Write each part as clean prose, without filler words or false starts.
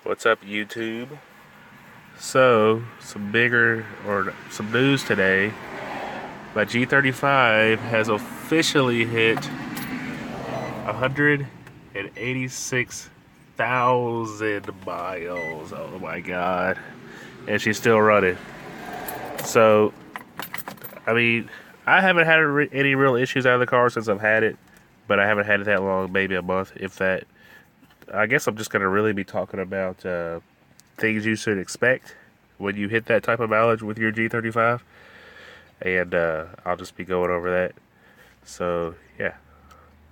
What's up, YouTube? So, some news today. My G35 has officially hit 186,000 miles. Oh my god. And she's still running. So, I mean, I haven't had any real issues out of the car since I've had it, but I haven't had it that long, maybe a month, if that. I guess I'm just going to really be talking about things you should expect when you hit that type of mileage with your G35, and I'll just be going over that. So yeah.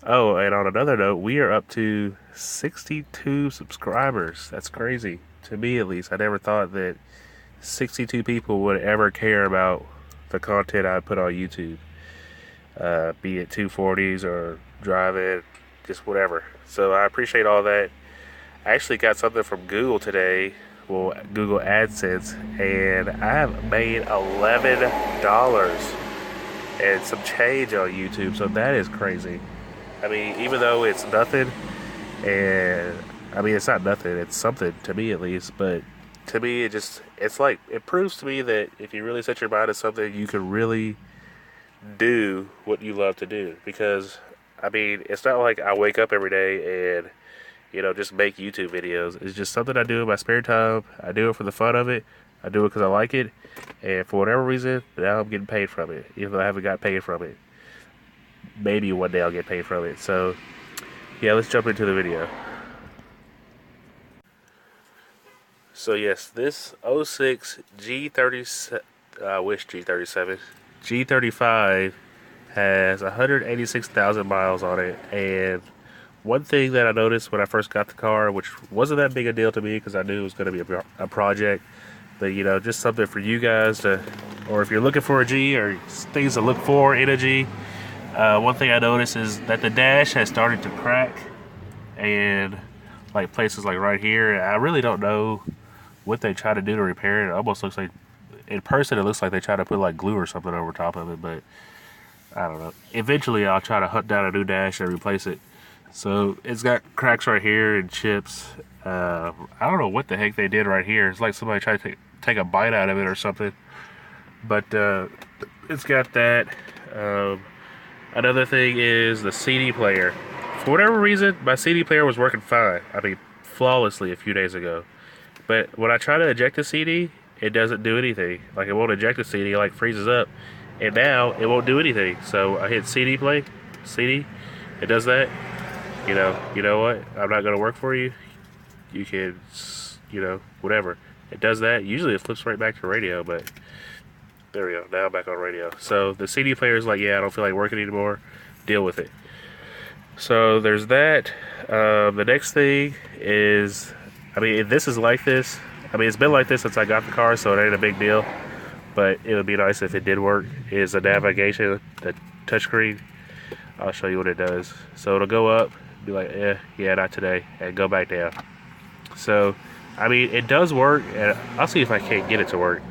Oh, and on another note, we are up to 62 subscribers. That's crazy to me, at least. I never thought that 62 people would ever care about the content I put on YouTube, be it 240s or driving, just whatever. So I appreciate all that. I actually got something from Google today, well, Google AdSense, and I have made $11 and some change on YouTube, so that is crazy. I mean, even though it's nothing, and I mean, it's not nothing, it's something to me at least, but to me, it's like, it proves to me that if you really set your mind to something, you can really do what you love to do. Because, I mean, it's not like I wake up every day and just make YouTube videos. It's just something I do in my spare time. I do it for the fun of it. I do it because I like it. And for whatever reason, now I'm getting paid from it. Even though I haven't got paid from it. Maybe one day I'll get paid from it. So, yeah, let's jump into the video. So, yes, this '06 G37, I wish G37, G35 has 186,000 miles on it. And one thing that I noticed when I first got the car, which wasn't that big a deal to me because I knew it was going to be a project, but just something for you guys to, or if you're looking for a G or things to look for in a G, one thing I noticed is that the dash has started to crack, and like places like right here, I really don't know what they try to do to repair it. It almost looks like, in person, it looks like they try to put like glue or something over top of it, but I don't know. Eventually, I'll try to hunt down a new dash and replace it. So it's got cracks right here and chips. I don't know what the heck they did right here. It's like somebody tried to take a bite out of it or something. But it's got that. Another thing is the CD player. For whatever reason, my CD player was working fine. I mean, flawlessly a few days ago. But when I try to eject the CD, it doesn't do anything. Like, it won't eject the CD, it like freezes up. And now it won't do anything. So I hit CD play, CD, it does that. You know what? I'm not gonna work for you. You can, whatever. It does that. Usually it flips right back to radio, but there we go. Now I'm back on radio. So the CD player is like, yeah, I don't feel like working anymore. Deal with it. So there's that. The next thing is, I mean, this is like this. I mean, it's been like this since I got the car, so it ain't a big deal. But it would be nice if it did work. Is a navigation, the touchscreen. I'll show you what it does. So it'll go up, be like, yeah, not today, and go back down. So, I mean, it does work, and I'll see if I can't get it to work.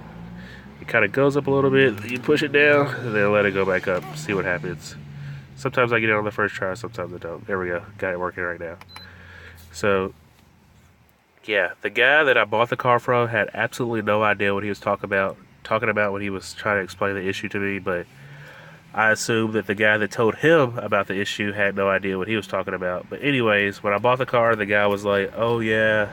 It kind of goes up a little bit, you push it down, and then let it go back up, see what happens. Sometimes I get it on the first try, sometimes I don't. There we go, got it working right now. So, yeah, the guy that I bought the car from had absolutely no idea what he was talking about when he was trying to explain the issue to me, but I assumed that the guy that told him about the issue had no idea what he was talking about. But anyways, when I bought the car, the guy was like, oh yeah,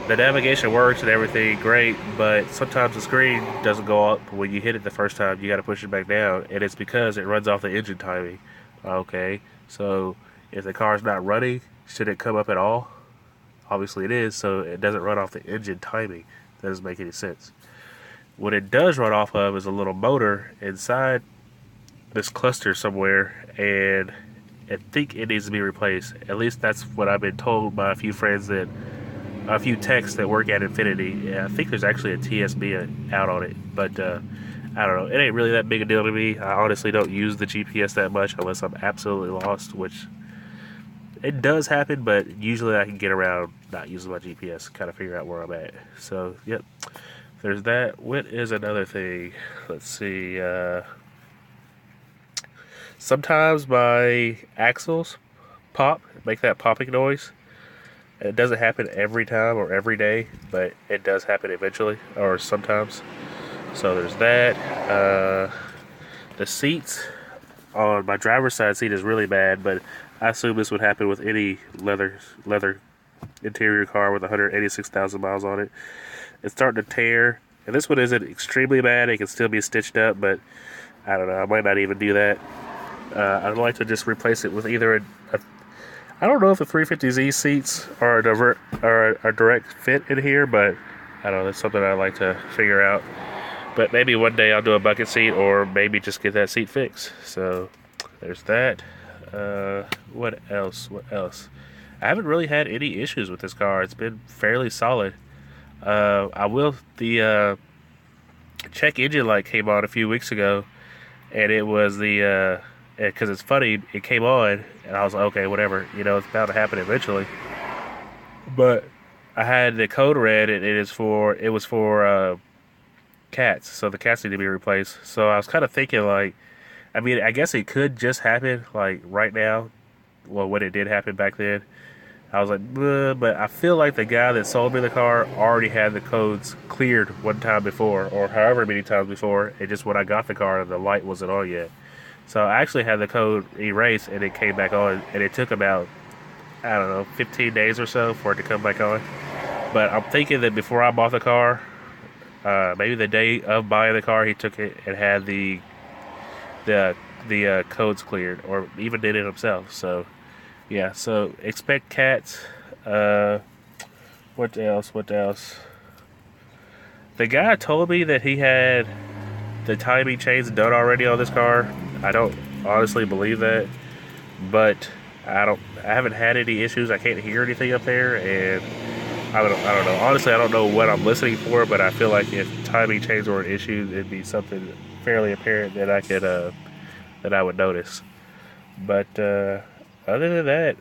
the navigation works and everything, great, but sometimes the screen doesn't go up when you hit it the first time. You got to push it back down, and it's because it runs off the engine timing. Okay, so if the car's not running, should it come up at all? Obviously it is, so it doesn't run off the engine timing. That doesn't make any sense. What it does run off of is a little motor inside this cluster somewhere, and I think it needs to be replaced. At least that's what I've been told by a few techs that work at Infiniti. Yeah, I think there's actually a TSB out on it, but I don't know. It ain't really that big a deal to me. I honestly don't use the GPS that much unless I'm absolutely lost, which it does happen, but usually I can get around not using my GPS, kind of figure out where I'm at. So, yep. There's that. What is another thing? Let's see. Sometimes my axles make that popping noise. It doesn't happen every time or every day, but it does happen eventually or sometimes. So there's that. The seats on my driver's side seat is really bad, but I assume this would happen with any leather interior car with 186,000 miles on it. It's starting to tear, and this one isn't extremely bad. It can still be stitched up, but I don't know. I might not even do that. I'd like to just replace it with either a I don't know if the 350Z seats are a direct fit in here, but I don't know. That's something I'd like to figure out. But maybe one day I'll do a bucket seat, or maybe just get that seat fixed. So there's that. What else? What else? I haven't really had any issues with this car. It's been fairly solid. I will. The check engine light came on a few weeks ago, and it was the because it's funny. It came on, and I was like, okay, whatever. You know, it's bound to happen eventually. But I had the code red, and it was for cats, so the cats need to be replaced. So I was kind of thinking, like, I mean, I guess it could just happen, like, right now. Well, when it did happen back then, I was like, "Bleh," but I feel like the guy that sold me the car already had the codes cleared one time before, or however many times before. It just when I got the car, the light wasn't on yet. So I actually had the code erased, and it came back on, and it took about, I don't know, 15 days or so for it to come back on. But I'm thinking that before I bought the car, maybe the day of buying the car, he took it and had the codes cleared, or even did it himself. So yeah, so expect cats. What else? What else? The guy told me that he had the timing chains done already on this car. I don't honestly believe that, but I haven't had any issues. I can't hear anything up there, and I don't know. Honestly, I don't know what I'm listening for, but I feel like if timing chains were an issue, it'd be something fairly apparent that that I would notice. But other than that,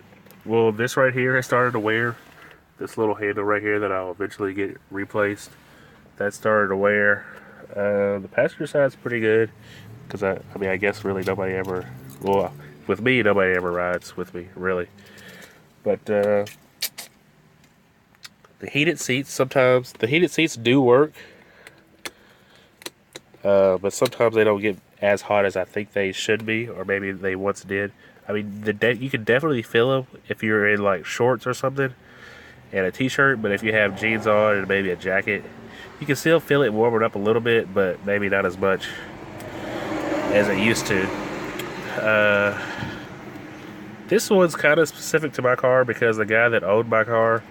well, this right here has started to wear. This little handle right here that I'll eventually get replaced. That started to wear. The passenger side's pretty good because I mean, I guess really nobody ever. Well, with me, nobody ever rides with me, really. But the heated seats, sometimes the heated seats do work, but sometimes they don't get as hot as I think they should be, or maybe they once did. I mean, you can definitely feel them if you're in like shorts or something and a t-shirt, but if you have jeans on and maybe a jacket, you can still feel it warming up a little bit, but maybe not as much as it used to. This one's kind of specific to my car because the guy that owned my car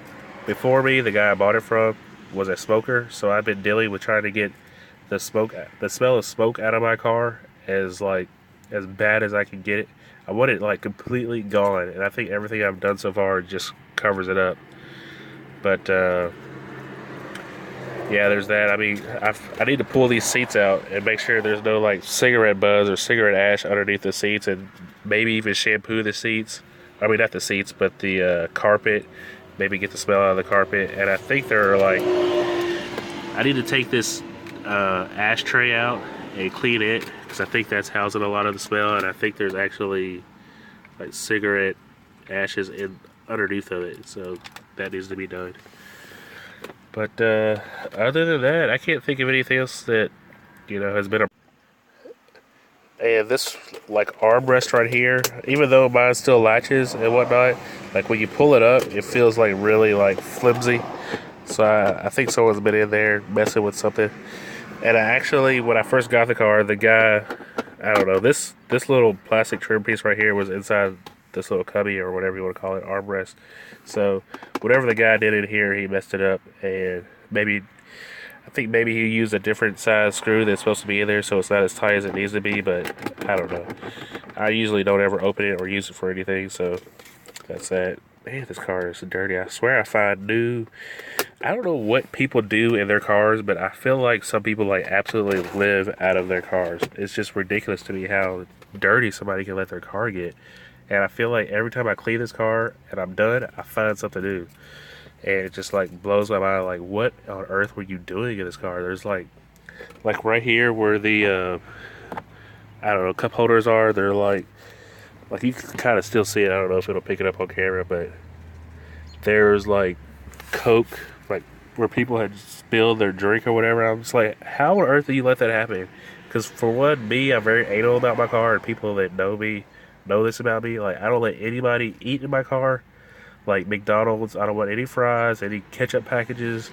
before me, the guy I bought it from, was a smoker, so I've been dealing with trying to get the smell of smoke out of my car as bad as I can get it. I want it like completely gone, and I think everything I've done so far just covers it up. But yeah, there's that. I mean, I need to pull these seats out and make sure there's no like cigarette buzz or cigarette ash underneath the seats, and maybe even shampoo the seats. I mean, not the seats, but the carpet. Maybe get the smell out of the carpet. And I think there are like, I need to take this ashtray out and clean it because I think that's housing a lot of the smell. And I think there's actually like cigarette ashes in underneath of it, so that needs to be done. But other than that, I can't think of anything else that has been a. And this like armrest right here, even though mine still latches and whatnot, like when you pull it up, it feels like really like flimsy. So I think someone's been in there messing with something. And I actually, when I first got the car, the guy, I don't know, this little plastic trim piece right here was inside this little cubby or whatever you want to call it, armrest. So whatever the guy did in here, he messed it up, and I think maybe he used a different size screw that's supposed to be in there, so it's not as tight as it needs to be. But I don't know. I usually don't ever open it or use it for anything, so that's that. Man, this car is dirty. I swear I find new. I don't know what people do in their cars, but I feel like some people like absolutely live out of their cars. It's just ridiculous to me how dirty somebody can let their car get. And I feel like every time I clean this car and I'm done, I find something new. And it just like blows my mind. Like, what on earth were you doing in this car? There's like right here where the I don't know, cup holders are. They're like you can kind of still see it. I don't know if it'll pick it up on camera, but there's like Coke, like where people had spilled their drink or whatever. I'm just like, how on earth do you let that happen? Because for one, me, I'm very anal about my car, and people that know me know this about me. Like, I don't let anybody eat in my car. Like McDonald's, I don't want any fries, any ketchup packages,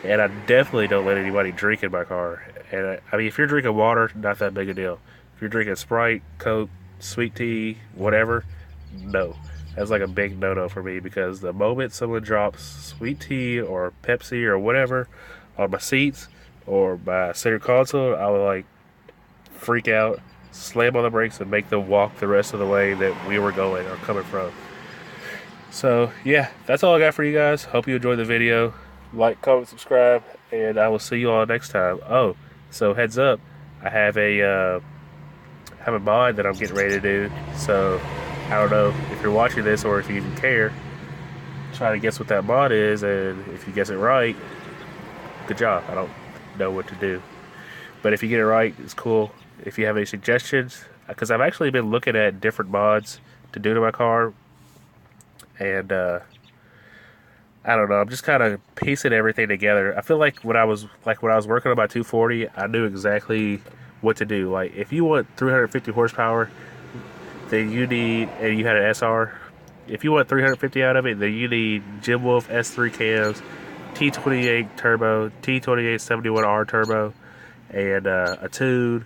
and I definitely don't let anybody drink in my car. And I mean, if you're drinking water, not that big a deal. If you're drinking Sprite, Coke, sweet tea, whatever, no. That's like a big no-no for me because the moment someone drops sweet tea or Pepsi or whatever on my seats or my center console, I would like freak out, slam on the brakes, and make them walk the rest of the way that we were going or coming from. So yeah, that's all I got for you guys. Hope you enjoyed the video. Like, comment, subscribe, and I will see you all next time. Oh, so heads up, I have a mod that I'm getting ready to do. So I don't know if you're watching this or if you even care. Try to guess what that mod is, and if you guess it right, good job. I don't know what to do, but if you get it right, it's cool. If you have any suggestions, because I've actually been looking at different mods to do to my car, and I don't know. I'm just kind of piecing everything together. I feel like when I was working on my 240, I knew exactly what to do. Like if you want 350 horsepower, then you need, and you had an SR. If you want 350 out of it, then you need Jim Wolf S3 cams, T28 turbo, T28 71R turbo, and a tune,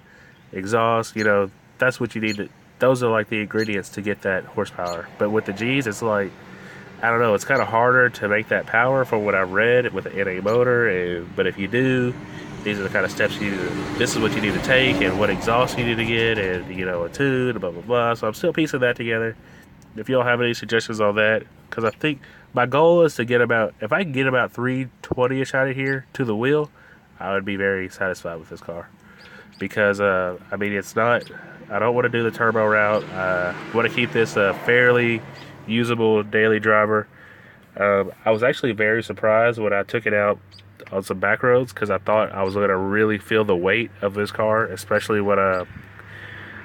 exhaust. You know, that's what you need. Those are like the ingredients to get that horsepower. But with the G's, it's like, I don't know, it's kind of harder to make that power from what I've read with the NA motor. But if you do, these are the kind of steps this is what you need to take, and what exhaust you need to get, and you know, a tune, blah blah blah. So I'm still piecing that together. If y'all have any suggestions on that, because I think my goal is to get about, if I can get about 320ish out of here to the wheel, I would be very satisfied with this car. Because I mean, it's not, I don't want to do the turbo route. I want to keep this a fairly usable daily driver. I was actually very surprised when I took it out on some back roads, because I thought I was going to really feel the weight of this car, especially when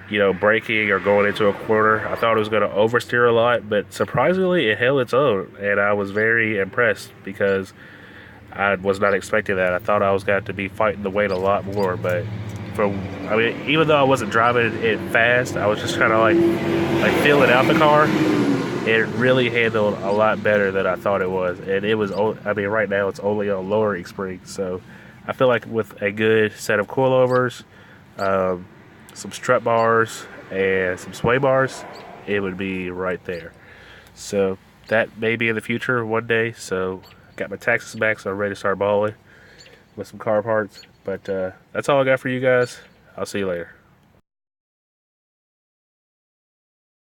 you know, braking or going into a corner. I thought it was going to oversteer a lot, but surprisingly it held its own, and I was very impressed because I was not expecting that. I thought I was going to be fighting the weight a lot more, but I mean, even though I wasn't driving it fast, I was just kind of like feeling out the car. It really handled a lot better than I thought it was, and it was, I mean, right now it's only on lowering springs, so I feel like with a good set of coilovers, some strut bars, and some sway bars, it would be right there. So that may be in the future one day. So got my taxes back, so I'm ready to start balling with some car parts. But that's all I got for you guys. I'll see you later.